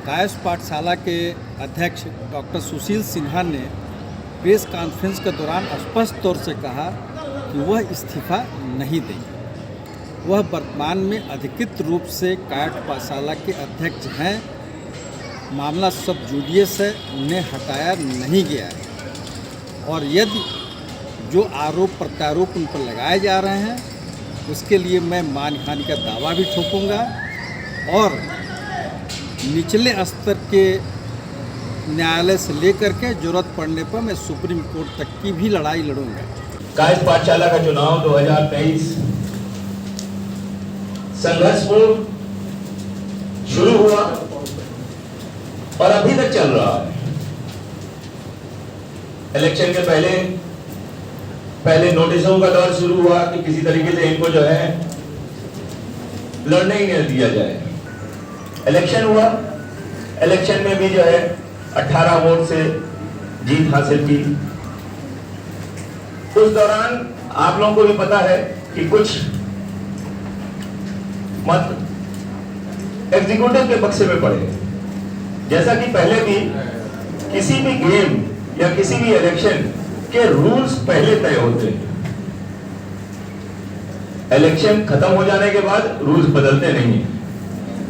कायस्थ पाठशाला के अध्यक्ष डॉक्टर सुशील सिन्हा ने प्रेस कॉन्फ्रेंस के दौरान स्पष्ट तौर से कहा कि वह इस्तीफा नहीं देंगे। वह वर्तमान में अधिकृत रूप से कायस्थ पाठशाला के अध्यक्ष हैं। मामला सब जुडियस है, उन्हें हटाया नहीं गया है और यदि जो आरोप प्रत्यारोप उन पर लगाए जा रहे हैं उसके लिए मैं मानहानि का दावा भी ठोकूंगा और निचले स्तर के न्यायालय से लेकर के जरूरत पड़ने पर मैं सुप्रीम कोर्ट तक की भी लड़ाई लड़ूंगा। कायस्थ पाठशाला का चुनाव 2023 संघर्षपूर्ण शुरू हुआ और अभी तक चल रहा है। इलेक्शन के पहले नोटिसों का दौर शुरू हुआ कि किसी तरीके से इनको जो है लड़ने ही नहीं दिया जाए। इलेक्शन हुआ, इलेक्शन में भी जो है 18 वोट से जीत हासिल की। उस दौरान आप लोगों को भी पता है कि कुछ मत एग्जीक्यूटिव के बक्से में पड़े। जैसा कि पहले भी किसी भी गेम या किसी भी इलेक्शन के रूल्स पहले तय होते हैं। इलेक्शन खत्म हो जाने के बाद रूल्स बदलते नहीं हैं।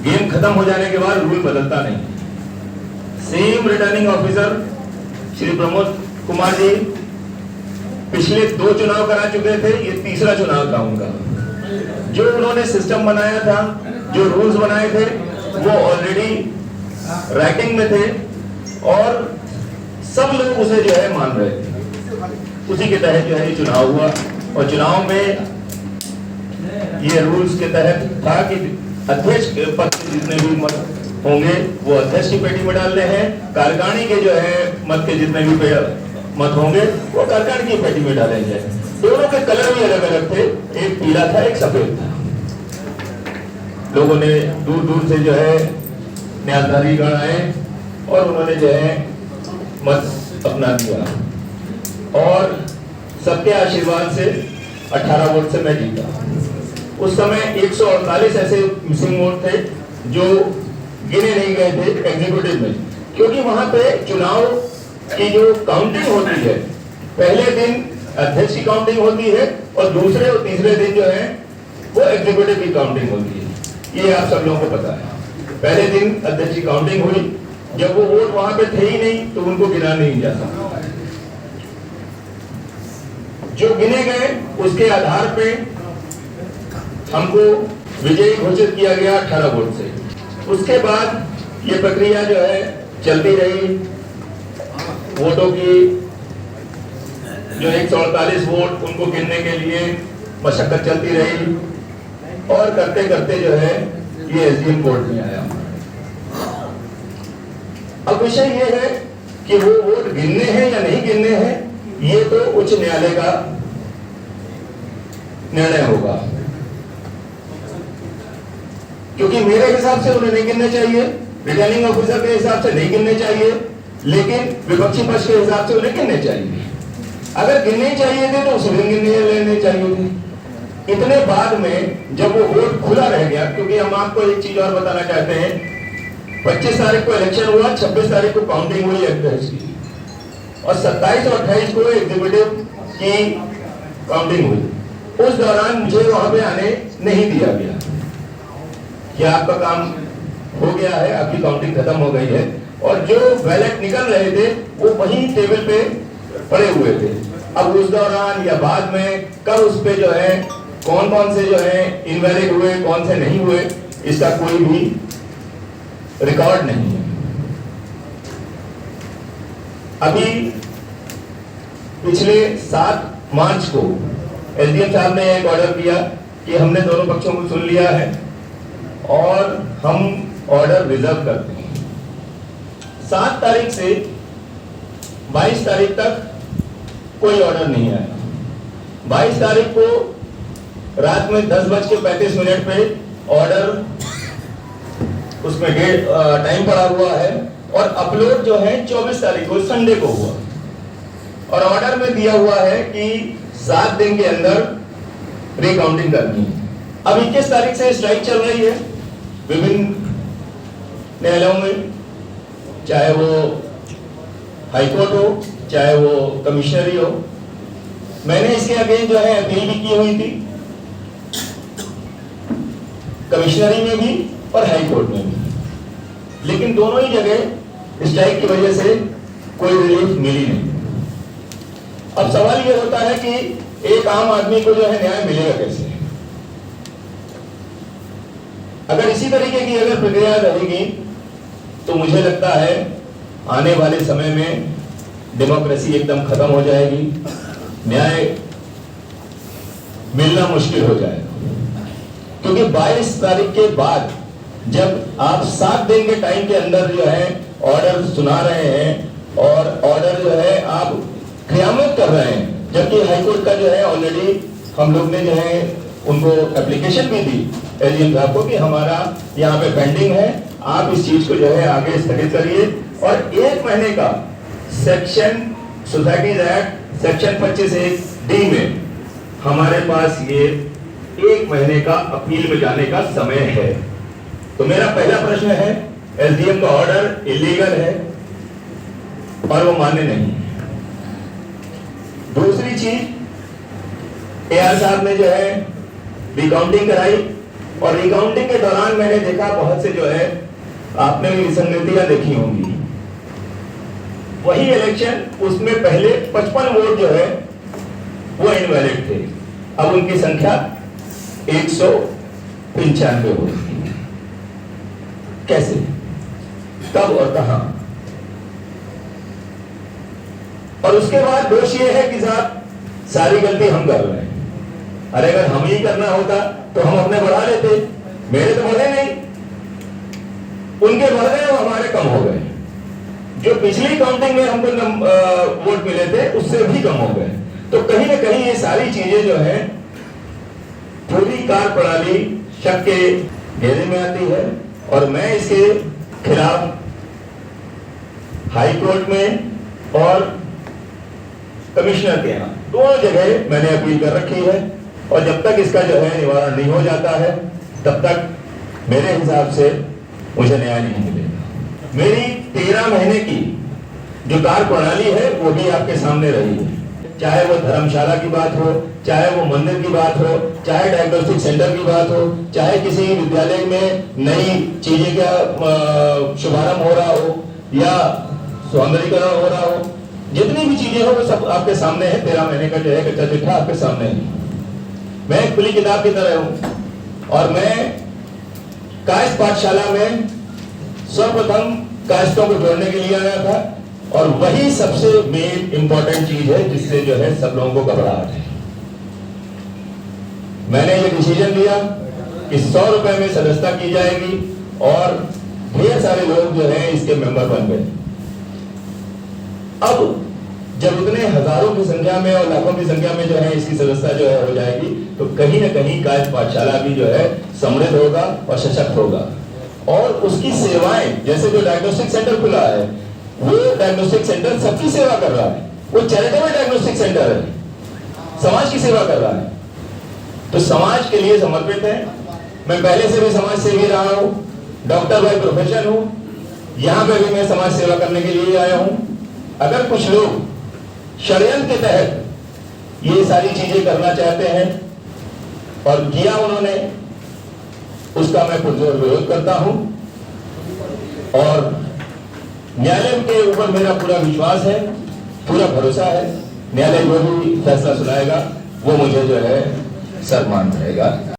गेम खत्म हो जाने के बाद रूल बदलता नहीं। Same returning officer Shri Pramod Kumar ji पिछले 2 चुनाव करा चुके थे, ये तीसरा चुनाव था उनका। जो उन्होंने सिस्टम बनाया था, जो रूल्स बनाए थे, वो ऑलरेडी राइटिंग में थे और सब लोग उसे जो है मान रहे थे। उसी के तहत जो है ये चुनाव हुआ और चुनाव में ये रूल्स के तहत था कि अध्यक्ष के पद के जितने भी मत होंगे वो अध्यक्ष की पेटी में डालने हैं। कार्यकारिणी के जो है मत के जितने भी मत होंगे वो कार्यकारिणी की पेटी में डाले जाए। दोनों के कलर भी अलग अलग थे, एक पीला था, एक सफेद था। लोगों ने दूर दूर से जो है न्यायधारी गण आए और उन्होंने जो है मत अपना दिया और सबके आशीर्वाद से 18 वोट से मैं जीता। उस समय 148 ऐसे मिसिंग वोट थे जो गिने नहीं गए थे एग्जीक्यूटिव में, क्योंकि वहां पे चुनाव की जो काउंटिंग होती है, पहले दिन अध्यक्ष की काउंटिंग होती है और दूसरे और तीसरे दिन जो है वो एग्जीक्यूटिव की काउंटिंग होती है। ये आप सब लोगों को पता है। पहले दिन अध्यक्ष की काउंटिंग हुई, जब वो वोट वहां पे थे ही नहीं तो उनको गिना नहीं जाता। जो गिने गए उसके आधार पे हमको विजयी घोषित किया गया 18 वोट से। उसके बाद ये प्रक्रिया जो है चलती रही। वोटों की जो 148 वोट उनको गिनने के लिए मशक्कत चलती रही और करते करते जो है ये एसडीएम कोर्ट में आया। अब विषय ये है कि वो वोट गिनने हैं या नहीं गिनने हैं, ये तो उच्च न्यायालय का निर्णय होगा, क्योंकि मेरे हिसाब से उन्हें नहीं गिनने चाहिए, रिटर्निंग ऑफिसर के हिसाब से नहीं गिनने चाहिए, लेकिन विपक्षी पक्ष के हिसाब से उन्हें गिनने चाहिए। अगर गिनने चाहिए थे तो उसे गिनने लेने चाहिए थे। इतने बाद में जब वो वोट खुला रह गया, क्योंकि हम आपको एक चीज और बताना चाहते हैं, 25 तारीख को इलेक्शन हुआ, 26 तारीख को काउंटिंग हुई अध्यक्ष की और 27 और 28 को एग्जीक्यूटिव की काउंटिंग हुई। उस दौरान मुझे वहां पे आने नहीं दिया गया कि आपका काम हो गया है, आपकी काउंटिंग खत्म हो गई है, और जो बैलेट निकल रहे थे वो वहीं टेबल पे पड़े हुए थे। अब उस दौरान या बाद में कब उस पे जो है कौन कौन से जो है इनवैलिड हुए, कौन से नहीं हुए, इसका कोई भी रिकॉर्ड नहीं है। अभी पिछले 7 मार्च को एसडीएम साहब ने एक ऑर्डर दिया कि हमने दोनों पक्षों को सुन लिया है और हम ऑर्डर रिजर्व करते हैं। 7 तारीख से 22 तारीख तक कोई ऑर्डर नहीं आया। 22 तारीख को रात में 10:35 पे ऑर्डर उसमें डेट टाइम पड़ा हुआ है और अपलोड जो है 24 तारीख को संडे को हुआ और ऑर्डर में दिया हुआ है कि 7 दिन के अंदर रिकाउंटिंग करनी है। अब 21 तारीख से स्ट्राइक चल रही है विभिन्न न्यायालयों में चाहे वो हाईकोर्ट हो, चाहे वो कमिश्नरी हो। मैंने इसके अगेंस्ट जो है अपील भी की हुई थी, कमिश्नरी में भी और हाईकोर्ट में भी, लेकिन दोनों ही जगह स्ट्राइक की वजह से कोई रिलीफ मिली नहीं। अब सवाल यह होता है कि एक आम आदमी को जो है न्याय मिलेगा कैसे? अगर इसी तरीके की अगर प्रक्रिया रहेगी तो मुझे लगता है आने वाले समय में डेमोक्रेसी एकदम खत्म हो जाएगी, न्याय मिलना मुश्किल हो जाएगा। क्योंकि 22 तारीख के बाद जब आप 7 दिन के टाइम के अंदर जो है ऑर्डर सुना रहे हैं और ऑर्डर जो है आप क्रियान्वित कर रहे हैं, जबकि हाईकोर्ट का जो है ऑलरेडी हम लोग ने जो है उनको एप्लीकेशन भी दी एसडीएम साहब को कि हमारा यहाँ पे पेंडिंग है, आप इस चीज को जो है आगे स्थगित करिए। और 1 महीने का section societies act section 25(1)(d) में हमारे पास ये 1 महीने का अपील में जाने का समय है। तो मेरा पहला प्रश्न है, एसडीएम का ऑर्डर इलीगल है और वो मान्य नहीं। दूसरी चीज, एआर साहब ने जो है रिकाउंटिंग कराई और रिकाउंटिंग के दौरान मैंने देखा बहुत से जो है आपने भी विसंगतियां देखी होंगी। वही इलेक्शन, उसमें पहले 55 वोट जो है वो इनवैलिड थे, अब उनकी संख्या 195 हो गई। कैसे, कब और कहां? और उसके बाद दोष ये है कि साहब सारी गलती हम कर रहे हैं। अरे अगर हम ही करना होता तो हम अपने बढ़ा लेते, मेरे तो बढ़े नहीं, उनके बढ़ गए और हमारे कम हो गए। जो पिछली काउंटिंग में हमको वोट मिले थे उससे भी कम हो गए। तो कहीं ना कहीं ये सारी चीजें जो है पूरी कार्य प्रणाली शक के घेरे में आती है और मैं इसके खिलाफ हाई कोर्ट में और कमिश्नर के यहाँ दोनों जगह मैंने अपील कर रखी है और जब तक इसका जो है निवारण नहीं हो जाता है तब तक मेरे हिसाब से मुझे न्याय नहीं मिलेगा। मेरी 13 महीने की जो कार्य प्रणाली है वो भी आपके सामने रही है, चाहे वो धर्मशाला की बात हो, चाहे वो मंदिर की बात हो, चाहे डायग्नोस्टिक सेंटर की बात हो, चाहे किसी विद्यालय में नई चीजें का शुभारंभ हो रहा हो या सौंदर्यीकरण हो रहा हो, जितनी भी चीजें हो वो सब आपके सामने है। 13 महीने का जो है कच्चा चिट्ठा आपके सामने है। मैं एक खुली किताब की तरह हूं और मैं कायस्थ पाठशाला में सर्वप्रथम कायस्थों को जोड़ने के लिए आया था और वही सबसे मेन इंपॉर्टेंट चीज है जिससे जो है सब लोगों को घबराहट है। मैंने ये डिसीजन लिया कि 100 रुपए में सदस्यता की जाएगी और ढेर सारे लोग जो है इसके मेंबर बन गए। अब जब इतने हजारों की संख्या में और लाखों की संख्या में जो है इसकी सदस्यता जो है हो जाएगी तो कहीं ना कहीं कायस्थ पाठशाला भी जो है समृद्ध होगा और सशक्त होगा और उसकी सेवाएं, जैसे जो डायग्नोस्टिक सेंटर खुला है वो डायग्नोस्टिक सेंटर सबकी सेवा कर रहा है, वो चैरिटेबल डायग्नोस्टिक सेंटर है, समाज की सेवा कर रहा है, तो समाज के लिए समर्पित है। मैं पहले से भी समाज सेवी रहा हूं, डॉक्टर बाय प्रोफेशन हूं, यहां पे भी मैं समाज सेवा करने के लिए आया हूं। अगर कुछ लोग षड्यंत्र के तहत ये सारी चीजें करना चाहते हैं और किया उन्होंने, उसका मैं पुरजोर विरोध करता हूं और न्यायालय के ऊपर मेरा पूरा विश्वास है, पूरा भरोसा है। न्यायालय जो भी फैसला सुनाएगा वो मुझे जो है सम्मान रहेगा।